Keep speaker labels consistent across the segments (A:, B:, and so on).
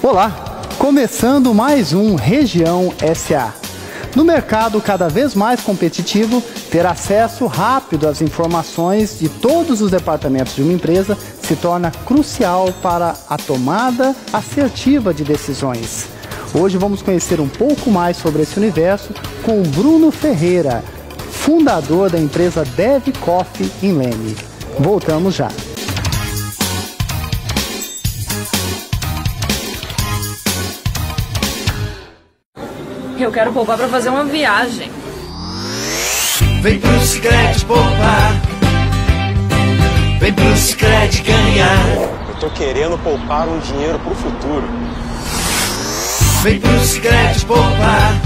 A: Olá, começando mais um Região SA. No mercado cada vez mais competitivo, ter acesso rápido às informações de todos os departamentos de uma empresa se torna crucial para a tomada assertiva de decisões. Hoje vamos conhecer um pouco mais sobre esse universo com o Bruno Ferreira, fundador da empresa DevCoffee em Leme. Voltamos já.
B: Eu quero poupar para fazer uma viagem.
C: Vem pro Sicredi poupar. Vem pro Sicredi ganhar.
D: Eu tô querendo poupar um dinheiro pro futuro.
C: Vem pro Sicredi poupar.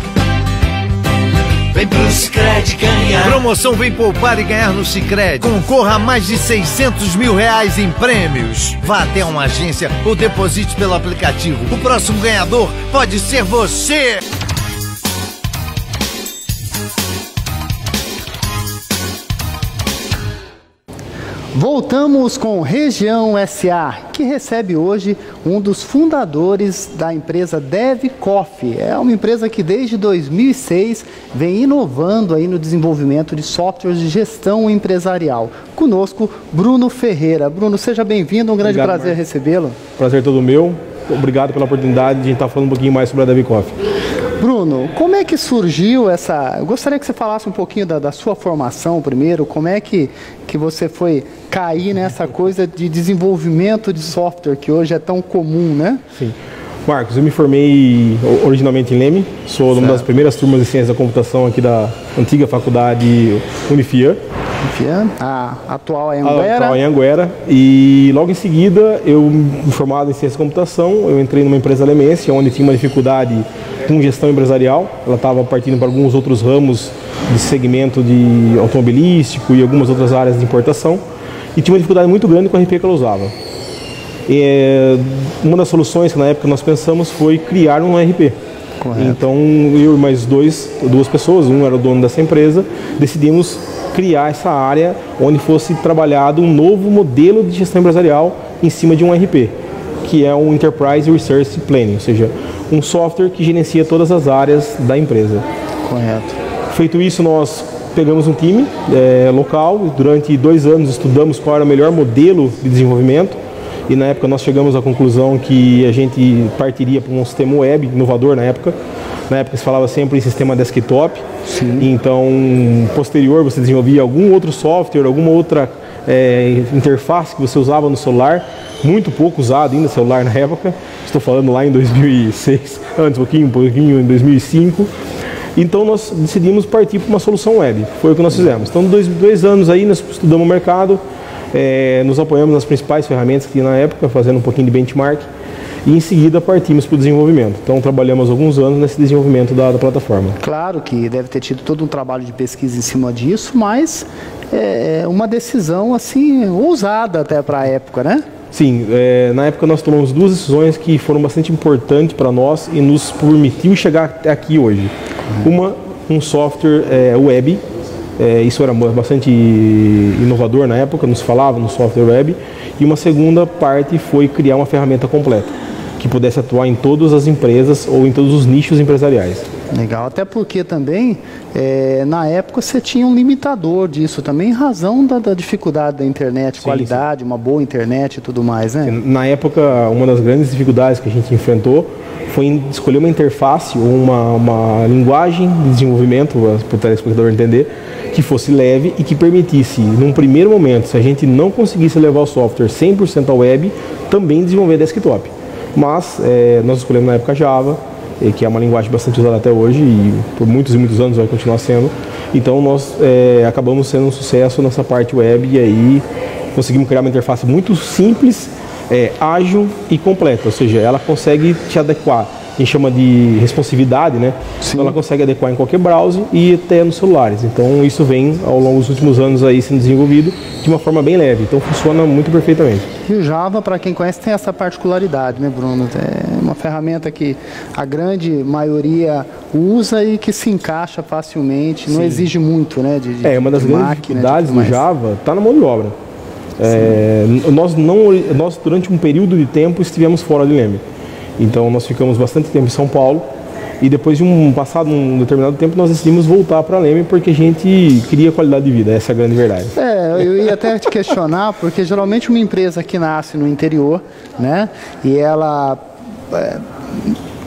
C: Vem pro Sicredi ganhar.
E: Promoção Vem Poupar e Ganhar no Sicredi. Concorra a mais de 600 mil reais em prêmios. Vá até uma agência ou deposite pelo aplicativo. O próximo ganhador pode ser você.
A: Voltamos com Região SA, que recebe hoje um dos fundadores da empresa DevCoffee. É uma empresa que desde 2006 vem inovando aí no desenvolvimento de softwares de gestão empresarial. Conosco, Bruno Ferreira. Bruno, seja bem-vindo, um grande prazer recebê-lo.
F: Prazer todo meu. Obrigado pela oportunidade de estar falando um pouquinho mais sobre a DevCoffee.
A: Bruno, como é que surgiu essa... Eu gostaria que você falasse um pouquinho da sua formação primeiro, como é que você foi cair nessa coisa de desenvolvimento de software que hoje é tão comum, né?
F: Sim. Marcos, eu me formei originalmente em Leme, sou uma das primeiras turmas de ciência da computação aqui da antiga faculdade Unifian.
A: A atual é Anguera.
F: A atual é Anguera. E logo em seguida, eu me formado em ciência da computação, eu entrei numa empresa lemense, onde tinha uma dificuldade com gestão empresarial. Ela estava partindo para alguns outros ramos de segmento de automobilístico e algumas outras áreas de importação. E tinha uma dificuldade muito grande com o RP que ela usava. Uma das soluções que na época nós pensamos foi criar um RP. Correto. Então eu e mais duas pessoas, um era o dono dessa empresa, decidimos criar essa área onde fosse trabalhado um novo modelo de gestão empresarial em cima de um RP, que é um Enterprise Resource Planning, ou seja, um software que gerencia todas as áreas da empresa.
A: Correto.
F: Feito isso, nós pegamos um time local, durante 2 anos estudamos qual era o melhor modelo de desenvolvimento e na época nós chegamos à conclusão que a gente partiria para um sistema web inovador na época. Na época se falava sempre em sistema desktop. Sim. Então, posterior você desenvolvia algum outro software, alguma outra interface que você usava no celular, muito pouco usado ainda celular na época. Estou falando lá em 2006, antes um pouquinho em 2005. Então nós decidimos partir para uma solução web, foi o que nós fizemos. Então, 2 anos aí nós estudamos o mercado, nos apoiamos nas principais ferramentas que tinha na época, fazendo um pouquinho de benchmark. E em seguida partimos para o desenvolvimento. Então trabalhamos alguns anos nesse desenvolvimento da plataforma.
A: Claro que deve ter tido todo um trabalho de pesquisa em cima disso, mas é uma decisão assim ousada até para a época, né?
F: Sim, na época nós tomamos 2 decisões que foram bastante importantes para nós e nos permitiu chegar até aqui hoje. Um software web, isso era bastante inovador na época, nos falava no software web, e uma segunda parte foi criar uma ferramenta completa que pudesse atuar em todas as empresas ou em todos os nichos empresariais.
A: Legal, até porque também, na época você tinha um limitador disso também, em razão da dificuldade da internet, sim, qualidade, sim. Uma boa internet e tudo mais, né?
F: Na época, uma das grandes dificuldades que a gente enfrentou foi escolher uma interface ou uma linguagem de desenvolvimento, para o telespectador entender, que fosse leve e que permitisse, num primeiro momento, se a gente não conseguisse levar o software 100% ao web, também desenvolver desktop. Mas nós escolhemos na época Java, que é uma linguagem bastante usada até hoje e por muitos e muitos anos vai continuar sendo. Então nós acabamos sendo um sucesso nessa parte web e aí conseguimos criar uma interface muito simples, ágil e completa, ou seja, ela consegue te adequar a gente chama de responsividade, né? Então ela consegue adequar em qualquer browser e até nos celulares. Então isso vem ao longo dos últimos anos aí sendo desenvolvido de uma forma bem leve. Então funciona muito perfeitamente.
A: E o Java, para quem conhece, tem essa particularidade, né, Bruno? É uma ferramenta que a grande maioria usa e que se encaixa facilmente, não exige muito, né?
F: Uma das grandes dificuldades do Java está na mão de obra. Nós durante um período de tempo estivemos fora de Leme. Então nós ficamos bastante tempo em São Paulo e depois de um determinado tempo nós decidimos voltar para Leme porque a gente queria qualidade de vida, essa é a grande verdade.
A: Eu ia até te questionar, porque geralmente uma empresa que nasce no interior, né, e ela...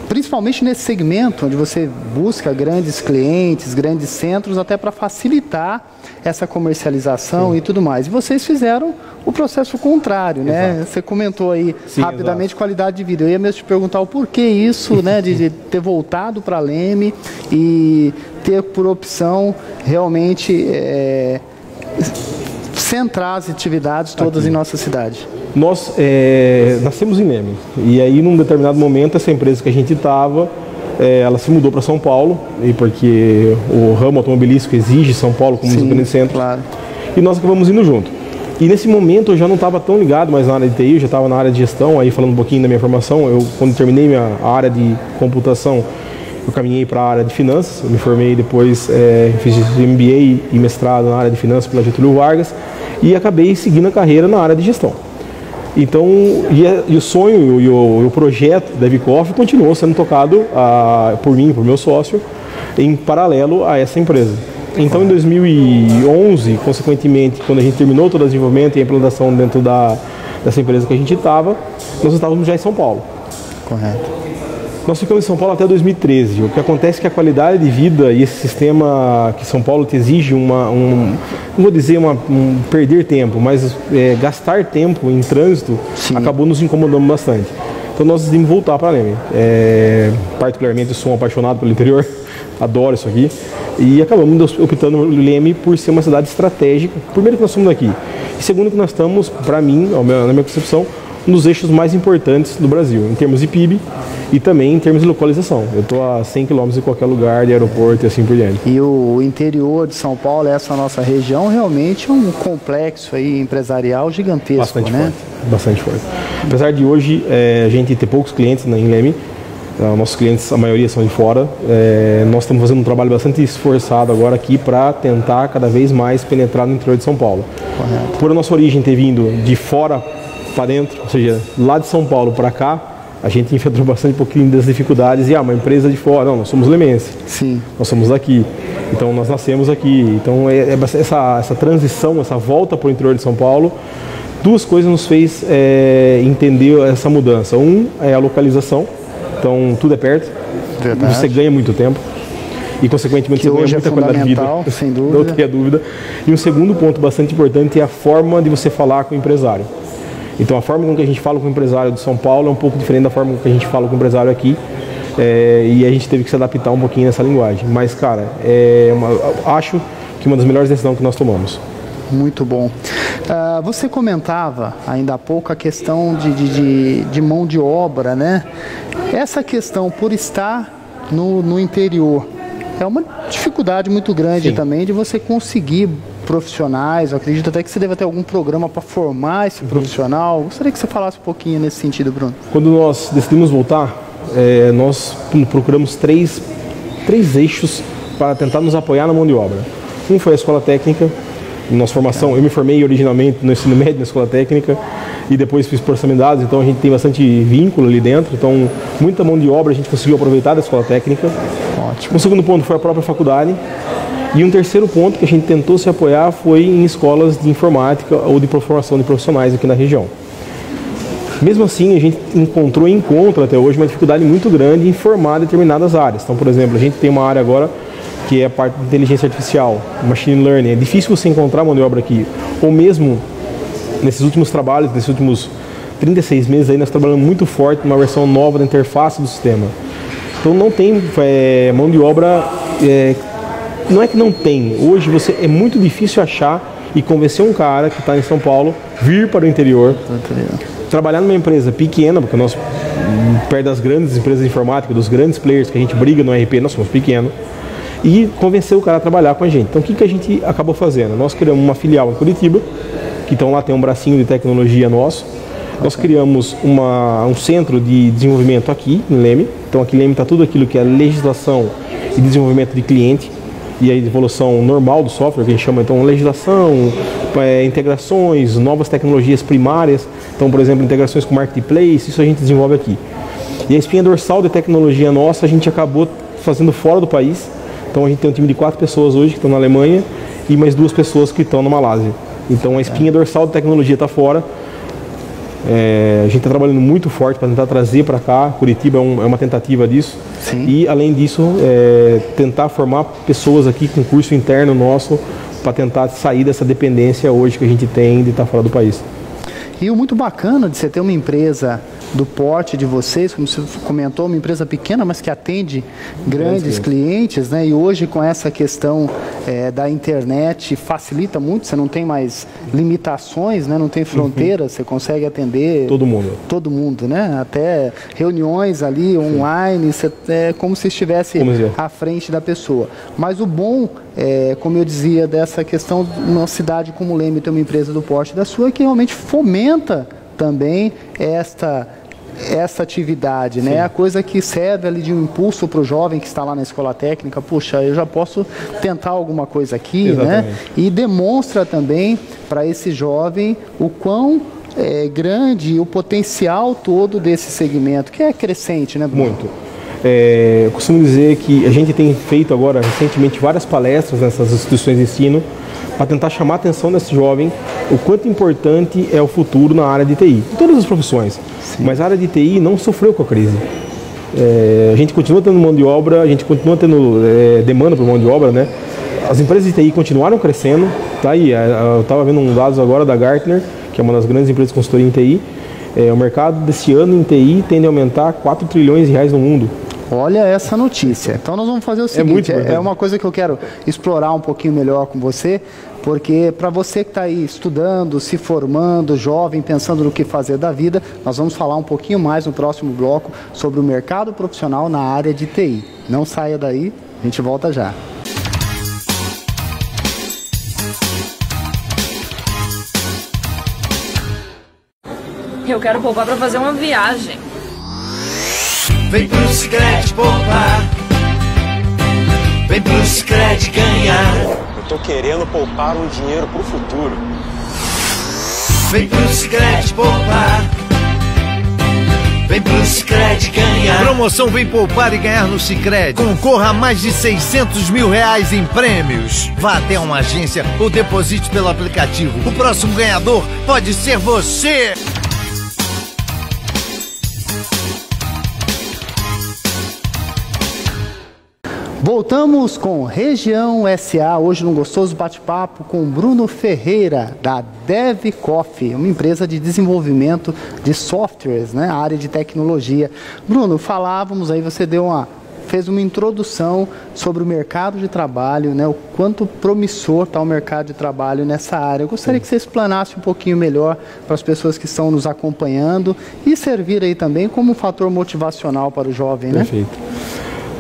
A: principalmente nesse segmento onde você busca grandes clientes, grandes centros, até para facilitar essa comercialização e tudo mais. E vocês fizeram o processo contrário, né? Você comentou aí rapidamente qualidade de vida. Eu ia mesmo te perguntar o porquê isso, né, de ter voltado para Leme e ter por opção realmente centrar as atividades todas em nossa cidade.
F: Nós nascemos em Leme e aí num determinado momento essa empresa que a gente estava, ela se mudou para São Paulo, e porque o ramo automobilístico exige São Paulo como um grande centro, e nós acabamos indo junto. E nesse momento eu já não estava tão ligado mais na área de TI, eu já estava na área de gestão, aí falando um pouquinho da minha formação, quando terminei a área de computação, eu caminhei para a área de finanças, eu me formei depois, fiz MBA e mestrado na área de finanças pela Getúlio Vargas, e acabei seguindo a carreira na área de gestão. Então, e o sonho e o projeto da Heavy continuou sendo tocado por mim, por meu sócio, em paralelo a essa empresa. Então, em 2011, consequentemente, quando a gente terminou todo o desenvolvimento e a implantação dentro dessa empresa que a gente estava, nós estávamos já em São Paulo.
A: Correto.
F: Nós ficamos em São Paulo até 2013. O que acontece é que a qualidade de vida e esse sistema que São Paulo te exige não vou dizer perder tempo, mas gastar tempo em trânsito acabou nos incomodando bastante. Então nós decidimos voltar para Leme. Particularmente eu sou um apaixonado pelo interior, adoro isso aqui. E acabamos optando no Leme por ser uma cidade estratégica. Primeiro que nós somos daqui. E segundo que nós estamos, para mim, na minha concepção, um dos eixos mais importantes do Brasil, em termos de PIB e também em termos de localização. Eu estou a 100 km de qualquer lugar, de aeroporto e assim por diante.
A: E o interior de São Paulo, essa nossa região, realmente é um complexo aí empresarial gigantesco,
F: bastante,
A: né?
F: Bastante forte. Apesar de hoje a gente ter poucos clientes em Leme, nossos clientes, a maioria são de fora, nós estamos fazendo um trabalho bastante esforçado agora aqui para tentar cada vez mais penetrar no interior de São Paulo.
A: Correto.
F: Por a nossa origem ter vindo de fora para dentro, ou seja, lá de São Paulo para cá, a gente enfrentou bastante pouquinho das dificuldades uma empresa de fora, não, nós somos lemenses, nós somos daqui, então nós nascemos aqui, então essa transição, essa volta para o interior de São Paulo, duas coisas nos fez entender essa mudança. É a localização, então tudo é perto, você ganha muito tempo e consequentemente você ganha muita qualidade de vida,
A: sem dúvida.
F: Não tenha dúvida. E um segundo ponto bastante importante é a forma de você falar com o empresário. Então a forma com que a gente fala com o empresário de São Paulo é um pouco diferente da forma com que a gente fala com o empresário aqui, e a gente teve que se adaptar um pouquinho nessa linguagem. Mas, cara, acho que uma das melhores decisões que nós tomamos.
A: Muito bom. Você comentava ainda há pouco a questão de mão de obra, né? Essa questão por estar no interior é uma dificuldade muito grande também de você conseguir profissionais. Eu acredito até que você deve ter algum programa para formar esse profissional. Gostaria que você falasse um pouquinho nesse sentido, Bruno.
F: Quando nós decidimos voltar, nós procuramos três eixos para tentar nos apoiar na mão de obra. Um foi a escola técnica, nossa formação. Eu me formei originalmente no ensino médio na escola técnica e depois fiz processamento de dados, então a gente tem bastante vínculo ali dentro, então muita mão de obra a gente conseguiu aproveitar da escola técnica.
A: Ótimo.
F: Um segundo ponto foi a própria faculdade. E um terceiro ponto que a gente tentou se apoiar foi em escolas de informática ou de formação de profissionais aqui na região. Mesmo assim, a gente encontra até hoje uma dificuldade muito grande em formar determinadas áreas. Então, por exemplo, a gente tem uma área agora que é a parte de inteligência artificial, machine learning. É difícil você encontrar mão de obra aqui. Ou mesmo, nesses últimos trabalhos, nesses últimos 36 meses, aí nós trabalhamos muito forte numa versão nova da interface do sistema. Então, não tem mão de obra... Não é que não tem, hoje é muito difícil achar e convencer um cara que está em São Paulo vir para o interior, trabalhar numa empresa pequena, porque nós perto das grandes empresas de informática, dos grandes players que a gente briga no RP, nós somos pequenos, e convencer o cara a trabalhar com a gente. Então o que a gente acabou fazendo? Nós criamos uma filial em Curitiba, que então lá tem um bracinho de tecnologia nosso. Nós criamos um centro de desenvolvimento aqui em Leme. Então aqui em Leme está tudo aquilo que é legislação e desenvolvimento de cliente e a evolução normal do software, que a gente chama então legislação, integrações, novas tecnologias primárias. Então, por exemplo, integrações com marketplace, isso a gente desenvolve aqui. E a espinha dorsal de tecnologia nossa a gente acabou fazendo fora do país. Então a gente tem um time de 4 pessoas hoje que estão na Alemanha e mais 2 pessoas que estão na Malásia. Então a espinha dorsal de tecnologia está fora. A gente está trabalhando muito forte para tentar trazer para cá. Curitiba é uma tentativa disso.
A: Sim.
F: E além disso, tentar formar pessoas aqui com curso interno nosso para tentar sair dessa dependência hoje que a gente tem de estar fora do país.
A: E o muito bacana de você ter uma empresa do porte de vocês, como você comentou, uma empresa pequena, mas que atende grandes clientes, né? E hoje com essa questão da internet facilita muito, você não tem mais limitações, né? Não tem fronteiras, você consegue atender todo mundo, né? Até reuniões ali online, é como se estivesse à frente da pessoa. Mas o bom, como eu dizia, dessa questão de uma cidade como Leme ter uma empresa do porte da sua, é que realmente fomenta também essa atividade, né? A coisa que serve ali de um impulso para o jovem que está lá na escola técnica. Puxa, eu já posso tentar alguma coisa aqui, né? E demonstra também para esse jovem o quão grande o potencial todo desse segmento, que é crescente, né, Bruno?
F: Muito. Eu costumo dizer que a gente tem feito agora recentemente várias palestras nessas instituições de ensino para tentar chamar a atenção desse jovem o quanto importante é o futuro na área de TI, em todas as profissões. Sim. Mas a área de TI não sofreu com a crise. A gente continua tendo mão de obra, a gente continua tendo demanda por mão de obra, né? As empresas de TI continuaram crescendo, tá aí, eu estava vendo um dados agora da Gartner, que é uma das grandes empresas de consultoria em TI. O mercado desse ano em TI tende a aumentar 4 trilhões de reais no mundo.
A: Olha essa notícia. Então nós vamos fazer o seguinte, é uma coisa que eu quero explorar um pouquinho melhor com você, porque para você que está aí estudando, se formando, jovem, pensando no que fazer da vida, nós vamos falar um pouquinho mais no próximo bloco sobre o mercado profissional na área de TI. Não saia daí, a gente volta já.
B: Eu quero poupar para fazer uma viagem.
C: Vem pro Sicredi poupar. Vem pro Sicredi ganhar.
D: Eu tô querendo poupar um dinheiro pro futuro.
C: Vem pro Sicredi poupar. Vem pro Sicredi ganhar.
E: Promoção Vem Poupar e Ganhar no Sicredi. Concorra a mais de 600 mil reais em prêmios. Vá até uma agência ou deposite pelo aplicativo. O próximo ganhador pode ser você.
A: Voltamos com Região SA, hoje num gostoso bate-papo com Bruno Ferreira, da DevCoffee, uma empresa de desenvolvimento de softwares, né, a área de tecnologia. Bruno, falávamos aí, você fez uma introdução sobre o mercado de trabalho, né, o quanto promissor está o mercado de trabalho nessa área. Eu gostaria que você explanasse um pouquinho melhor para as pessoas que estão nos acompanhando e servir aí também como um fator motivacional para o jovem, né?
F: Perfeito.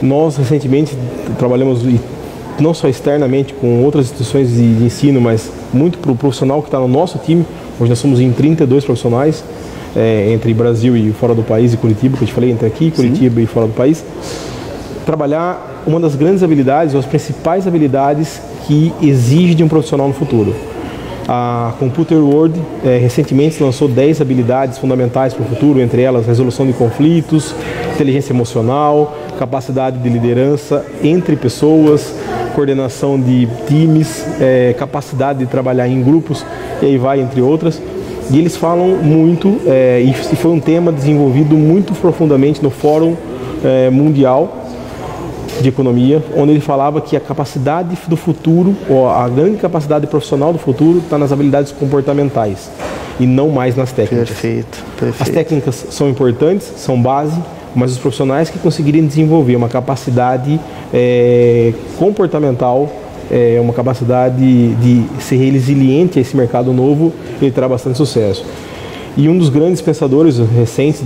F: Nós recentemente trabalhamos não só externamente com outras instituições de ensino, mas muito para o profissional que está no nosso time. Hoje nós somos em 32 profissionais, entre Brasil e fora do país, e Curitiba, que eu te falei, entre aqui, Curitiba e fora do país. Trabalhar uma das grandes habilidades, ou as principais habilidades que exige de um profissional no futuro. A Computer World recentemente lançou 10 habilidades fundamentais para o futuro, entre elas resolução de conflitos, inteligência emocional, capacidade de liderança entre pessoas, coordenação de times, capacidade de trabalhar em grupos, e aí vai, entre outras. E eles falam muito, e foi um tema desenvolvido muito profundamente no Fórum Mundial de Economia, onde ele falava que a capacidade do futuro, ou a grande capacidade profissional do futuro, está nas habilidades comportamentais e não mais nas técnicas.
A: Perfeito.
F: As técnicas são importantes, são base, mas os profissionais que conseguirem desenvolver uma capacidade comportamental, uma capacidade de ser resiliente a esse mercado novo, ele terá bastante sucesso. E um dos grandes pensadores recentes,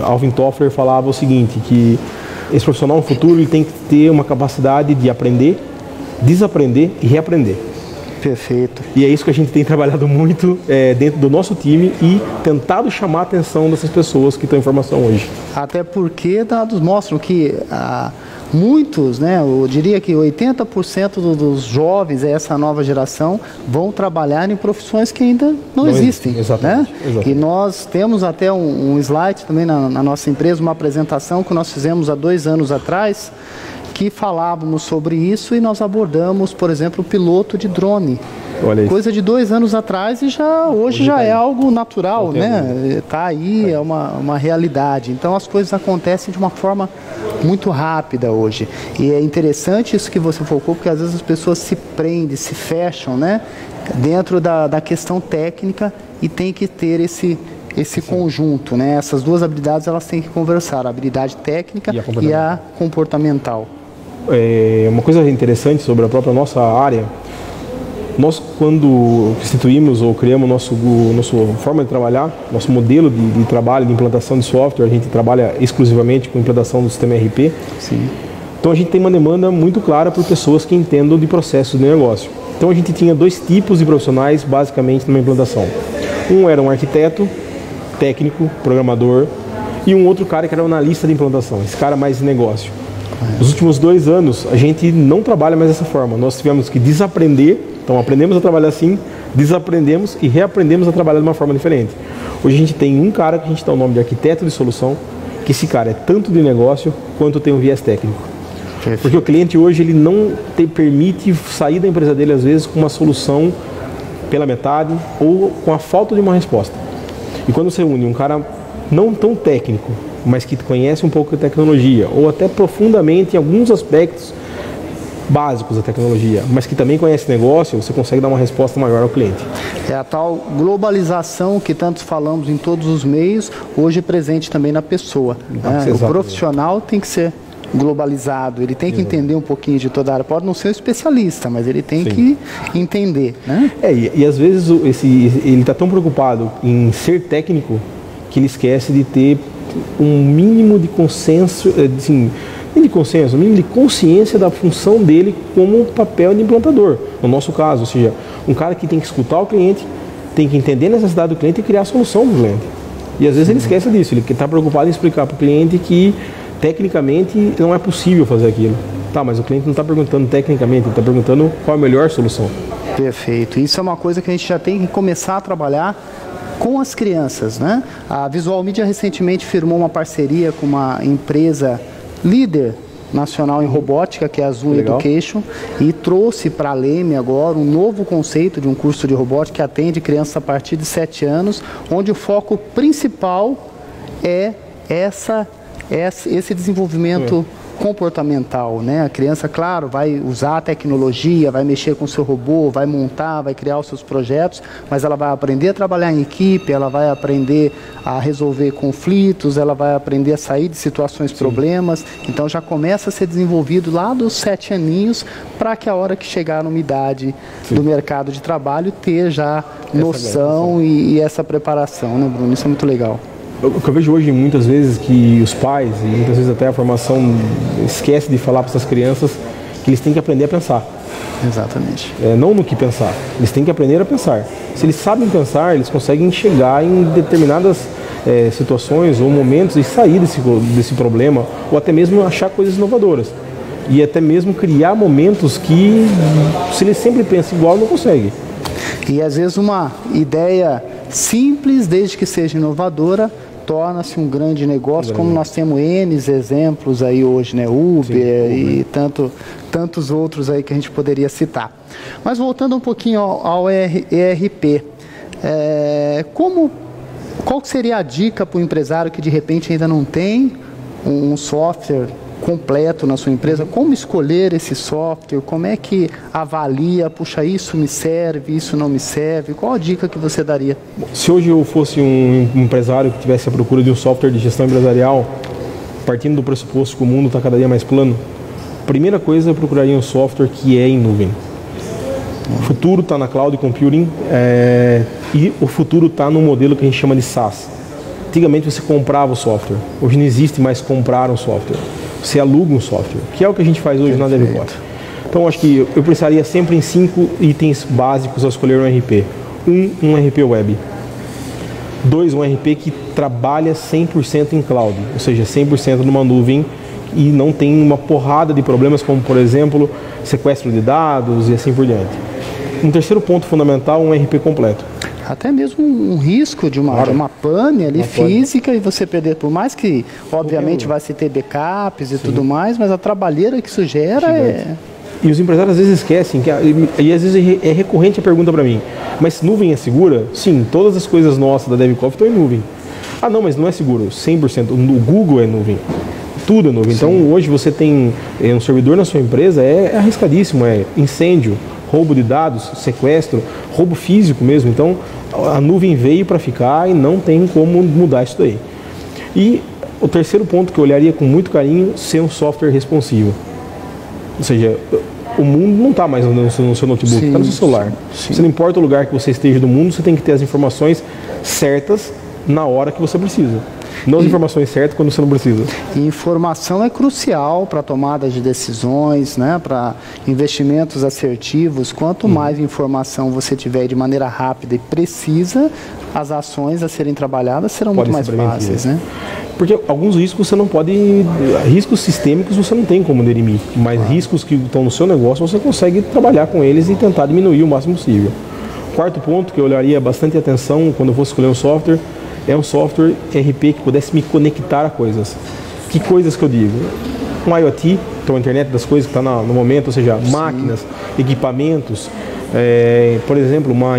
F: Alvin Toffler, falava o seguinte, que esse profissional no futuro ele tem que ter uma capacidade de aprender, desaprender e reaprender.
A: Perfeito.
F: E é isso que a gente tem trabalhado muito dentro do nosso time e tentado chamar a atenção dessas pessoas que estão em formação hoje.
A: Até porque dados mostram que muitos, né, eu diria que 80% dos jovens, essa nova geração, vão trabalhar em profissões que ainda não existem.
F: Exatamente,
A: né?
F: exatamente.
A: E nós temos até um slide também na nossa empresa, uma apresentação que nós fizemos há 2 anos atrás, que falávamos sobre isso e nós abordamos, por exemplo, o piloto de drone. Coisa de 2 anos atrás e hoje já é algo natural, né? Está aí, é uma realidade. Então as coisas acontecem de uma forma muito rápida hoje. E é interessante isso que você focou, porque às vezes as pessoas se prendem, se fecham, né? Dentro da questão técnica e tem que ter esse conjunto, né? Essas duas habilidades elas têm que conversar, a habilidade técnica e a comportamental.
F: Uma coisa interessante sobre a própria nossa área, nós quando instituímos ou criamos nossa forma de trabalhar, nosso modelo de trabalho, de implantação de software, a gente trabalha exclusivamente com implantação do sistema ERP.
A: Sim.
F: Então a gente tem uma demanda muito clara por pessoas que entendam de processos de negócio. Então a gente tinha 2 tipos de profissionais basicamente numa implantação. Um era um arquiteto, técnico, programador, e um outro cara que era um analista de implantação, esse cara mais de negócio. Nos últimos 2 anos, a gente não trabalha mais dessa forma. Nós tivemos que desaprender, então aprendemos a trabalhar assim, desaprendemos e reaprendemos a trabalhar de uma forma diferente. Hoje a gente tem um cara que a gente dá o nome de arquiteto de solução, que esse cara é tanto de negócio quanto tem um viés técnico. Porque o cliente hoje ele não permite sair da empresa dele às vezes com uma solução pela metade ou com a falta de uma resposta. E quando você une um cara não tão técnico, mas que conhece um pouco de tecnologia, ou até profundamente em alguns aspectos básicos da tecnologia, mas que também conhece negócio, você consegue dar uma resposta maior ao cliente.
A: É a tal globalização que tantos falamos em todos os meios, hoje presente também na pessoa. Né? O profissional tem que ser globalizado, ele tem que entender um pouquinho de toda a área, pode não ser um especialista, mas ele tem que entender. Né?
F: E às vezes ele está tão preocupado em ser técnico que ele esquece de ter um mínimo de consenso, assim, um mínimo de consciência da função dele como papel de implantador. No nosso caso, ou seja, um cara que tem que escutar o cliente, tem que entender a necessidade do cliente e criar a solução do cliente. E às vezes ele esquece disso, ele está preocupado em explicar para o cliente que tecnicamente não é possível fazer aquilo. Tá, mas o cliente não está perguntando tecnicamente, ele está perguntando qual é a melhor solução.
A: Perfeito. Isso é uma coisa que a gente já tem que começar a trabalhar com as crianças, né? A Visual Media recentemente firmou uma parceria com uma empresa líder nacional em robótica, que é a Zoom Education, e trouxe para a Leme agora um novo conceito de um curso de robótica que atende crianças a partir de 7 anos, onde o foco principal é esse desenvolvimento comportamental, né? A criança, claro, vai usar a tecnologia, vai mexer com o seu robô, vai montar, vai criar os seus projetos, mas ela vai aprender a trabalhar em equipe, ela vai aprender a resolver conflitos, ela vai aprender a sair de situações, problemas. Então já começa a ser desenvolvido lá dos 7 aninhos, para que a hora que chegar numa idade do mercado de trabalho ter já noção e essa preparação, né, Bruno? Isso é muito legal.
F: O que eu vejo hoje muitas vezes que os pais, e muitas vezes até a formação, esquece de falar para essas crianças que eles têm que aprender a pensar.
A: Exatamente.
F: Não no que pensar, eles têm que aprender a pensar. Se eles sabem pensar, eles conseguem chegar em determinadas situações ou momentos e sair desse problema, ou até mesmo achar coisas inovadoras. E até mesmo criar momentos que, se eles sempre pensam igual, não conseguem.
A: E às vezes uma ideia simples, desde que seja inovadora, torna-se um grande negócio, como nós temos N exemplos aí hoje, né? Uber e tantos outros aí que a gente poderia citar. Mas voltando um pouquinho ao ERP, qual seria a dica para o empresário que de repente ainda não tem um software completo na sua empresa? Como escolher esse software? Como é que avalia, puxa, isso me serve, isso não me serve? Qual a dica que você daria?
F: Se hoje eu fosse um empresário que tivesse à procura de um software de gestão empresarial, partindo do pressuposto que o mundo está cada dia mais plano, a primeira coisa eu procuraria um software que é em nuvem. O futuro está na cloud computing, E o futuro está no modelo que a gente chama de SaaS. Antigamente você comprava o software, hoje não existe mais comprar um software. Você aluga um software, que é o que a gente faz hoje na DevCoff. Então acho que eu pensaria sempre em 5 itens básicos ao escolher um RP. Um RP web. 2, um RP que trabalha 100% em cloud, ou seja, 100% numa nuvem e não tem uma porrada de problemas como, por exemplo, sequestro de dados e assim por diante. Um terceiro ponto fundamental, um RP completo.
A: Até mesmo um risco de uma pane ali física e você perder, por mais que obviamente vai se ter backups e tudo mais, mas a trabalheira que isso gera
F: E os empresários às vezes esquecem, e às vezes é recorrente a pergunta para mim, mas nuvem é segura? Sim, todas as coisas nossas da DevCoff estão em nuvem. Ah não, mas não é seguro, 100%, o Google é nuvem, tudo é nuvem. Sim. Então hoje você tem um servidor na sua empresa, é arriscadíssimo, é incêndio, roubo de dados, sequestro, roubo físico mesmo. Então a nuvem veio para ficar e não tem como mudar isso daí. E o terceiro ponto que eu olharia com muito carinho, ser um software responsivo. Ou seja, o mundo não está mais no seu notebook, está no seu celular. Sim. Você não importa o lugar que você esteja do mundo, você tem que ter as informações certas na hora que você precisa. Não as informações certas quando você não precisa.
A: E informação é crucial para tomada de decisões, né? Para investimentos assertivos. Quanto mais informação você tiver de maneira rápida e precisa, as ações a serem trabalhadas serão muito mais fáceis, né?
F: Porque alguns riscos você não pode... Riscos sistêmicos você não tem como dirimir, mas riscos que estão no seu negócio você consegue trabalhar com eles e tentar diminuir o máximo possível. Quarto ponto que eu olharia bastante atenção quando eu fosse escolher um software, é um software RP que pudesse me conectar a coisas. Que coisas que eu digo? Um IoT, então a internet das coisas que está no momento, ou seja, máquinas, equipamentos, por exemplo, uma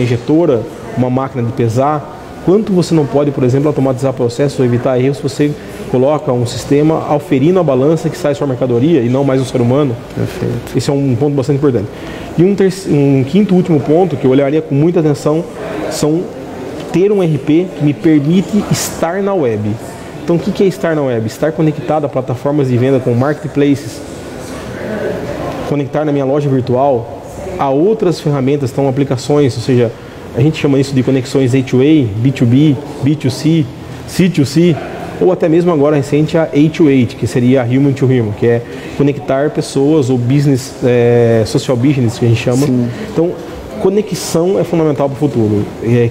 F: injetora, uma máquina de pesar. Quanto você não pode, por exemplo, automatizar processos ou evitar erros se você coloca um sistema auferindo a balança que sai sua mercadoria e não mais um ser humano? Perfeito. Esse é um ponto bastante importante. E um quinto último ponto que eu olharia com muita atenção são ter um RP que me permite estar na web. Então o que é estar na web? Estar conectado a plataformas de venda como marketplaces, conectar na minha loja virtual a outras ferramentas, então aplicações, ou seja, a gente chama isso de conexões A2A, B2B, B2C, C2C, ou até mesmo agora recente a A2H, que seria a Human to Human, que é conectar pessoas ou business, social business, que a gente chama. Sim. Então, conexão é fundamental para o futuro.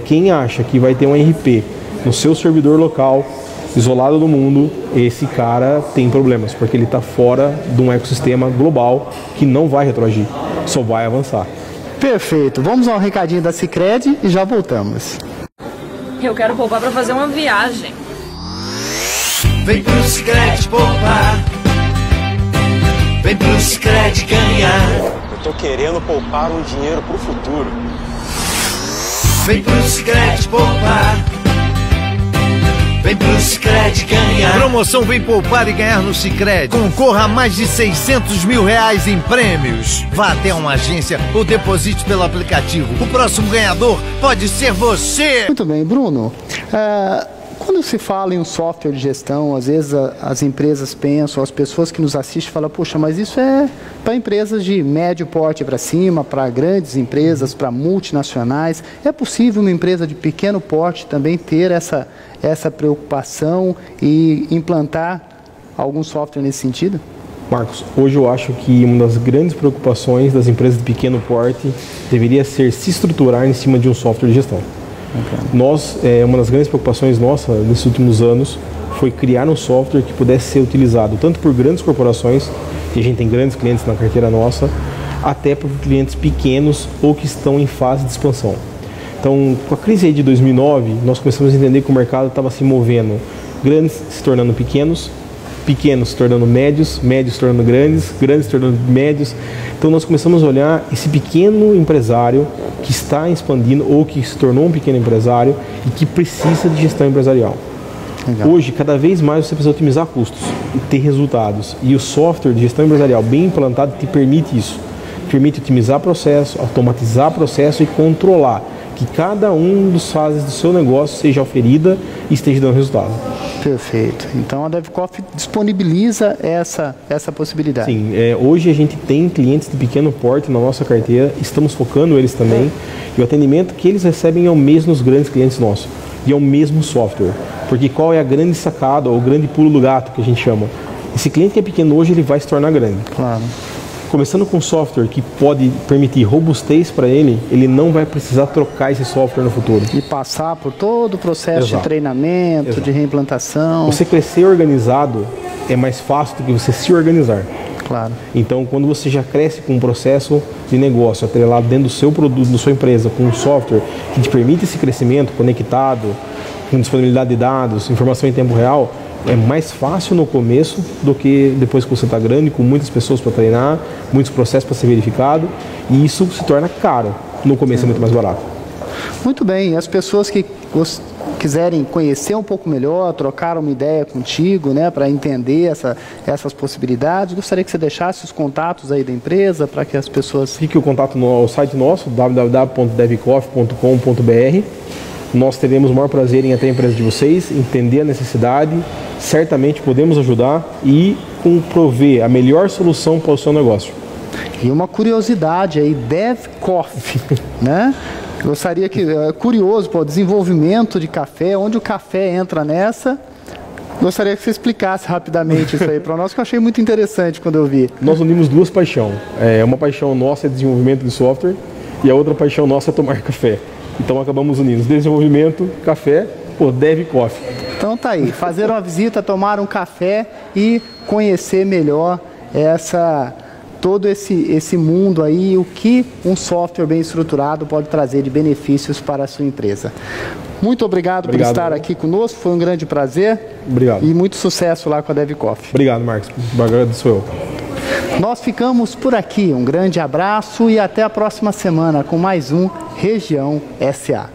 F: Quem acha que vai ter um RP no seu servidor local, isolado do mundo, esse cara tem problemas, porque ele está fora de um ecossistema global que não vai retroagir, só vai avançar.
A: Perfeito. Vamos ao recadinho da Sicredi e já voltamos.
B: Eu quero poupar para fazer uma viagem.
C: Vem pro Sicredi poupar. Vem pro Sicredi ganhar.
D: Eu tô querendo poupar um dinheiro pro futuro.
C: Vem pro Sicredi poupar. Vem pro Sicredi ganhar.
E: Promoção Vem Poupar e Ganhar no Sicredi. Concorra a mais de 600 mil reais em prêmios. Vá até uma agência ou deposite pelo aplicativo. O próximo ganhador pode ser você.
A: Muito bem, Bruno. Quando se fala em um software de gestão, às vezes as empresas pensam, as pessoas que nos assistem falam, poxa, mas isso é para empresas de médio porte para cima, para grandes empresas, para multinacionais. É possível uma empresa de pequeno porte também ter essa preocupação e implantar algum software nesse sentido?
F: Marcos, hoje eu acho que uma das grandes preocupações das empresas de pequeno porte deveria ser se estruturar em cima de um software de gestão. Okay. Uma das grandes preocupações nossa nesses últimos anos foi criar um software que pudesse ser utilizado tanto por grandes corporações, que a gente tem grandes clientes na carteira nossa, até por clientes pequenos ou que estão em fase de expansão. Então, com a crise aí de 2009, nós começamos a entender que o mercado estava se movendo, grandes se tornando pequenos, pequenos se tornando médios, médios se tornando grandes, grandes se tornando médios. Então nós começamos a olhar esse pequeno empresário que está expandindo ou que se tornou um pequeno empresário e que precisa de gestão empresarial. Legal. Hoje, cada vez mais você precisa otimizar custos e ter resultados. E o software de gestão empresarial bem implantado te permite isso. Permite otimizar processo, automatizar processo e controlar que cada um dos fases do seu negócio seja oferida e esteja dando resultado.
A: Perfeito. Então a DevCoffee disponibiliza essa possibilidade.
F: Sim, hoje a gente tem clientes de pequeno porte na nossa carteira, estamos focando eles também, e o atendimento que eles recebem é o mesmo dos grandes clientes nossos, e é o mesmo software. Porque qual é a grande sacada, ou o grande pulo do gato que a gente chama? Esse cliente que é pequeno hoje, ele vai se tornar grande.
A: Claro.
F: Começando com software que pode permitir robustez para ele não vai precisar trocar esse software no futuro.
A: E passar por todo o processo de treinamento, de reimplantação.
F: Você crescer organizado é mais fácil do que você se organizar.
A: Claro.
F: Então, quando você já cresce com um processo de negócio atrelado dentro do seu produto, da sua empresa, com um software que te permite esse crescimento conectado, com disponibilidade de dados, informação em tempo real, é mais fácil no começo do que depois que você está grande, com muitas pessoas para treinar, muitos processos para ser verificado, e isso se torna caro. No começo é muito mais barato.
A: Muito bem. As pessoas que quiserem conhecer um pouco melhor, trocar uma ideia contigo, né, para entender essas possibilidades, gostaria que você deixasse os contatos aí da empresa para que as pessoas...
F: Fique o contato no site nosso, www.devcoffee.com.br. Nós teremos o maior prazer em atender a empresa de vocês, entender a necessidade, certamente podemos ajudar e prover a melhor solução para o seu negócio.
A: E uma curiosidade aí, DevCoffee, né? Gostaria que, curioso, o desenvolvimento de café, onde o café entra nessa, gostaria que você explicasse rapidamente isso aí para nós, que eu achei muito interessante quando eu vi.
F: Nós unimos duas paixões, uma paixão nossa é desenvolvimento de software e a outra paixão nossa é tomar café. Então acabamos unindo desenvolvimento, café, por DevCoffee.
A: Então tá aí, fazer uma visita, tomar um café e conhecer melhor todo esse mundo aí, o que um software bem estruturado pode trazer de benefícios para a sua empresa. Muito obrigado por estar aqui conosco, foi um grande prazer.
F: Obrigado.
A: E muito sucesso lá com a DevCoffee.
F: Obrigado, Marcos. Agradeço eu.
A: Nós ficamos por aqui, um grande abraço e até a próxima semana com mais um Região SA.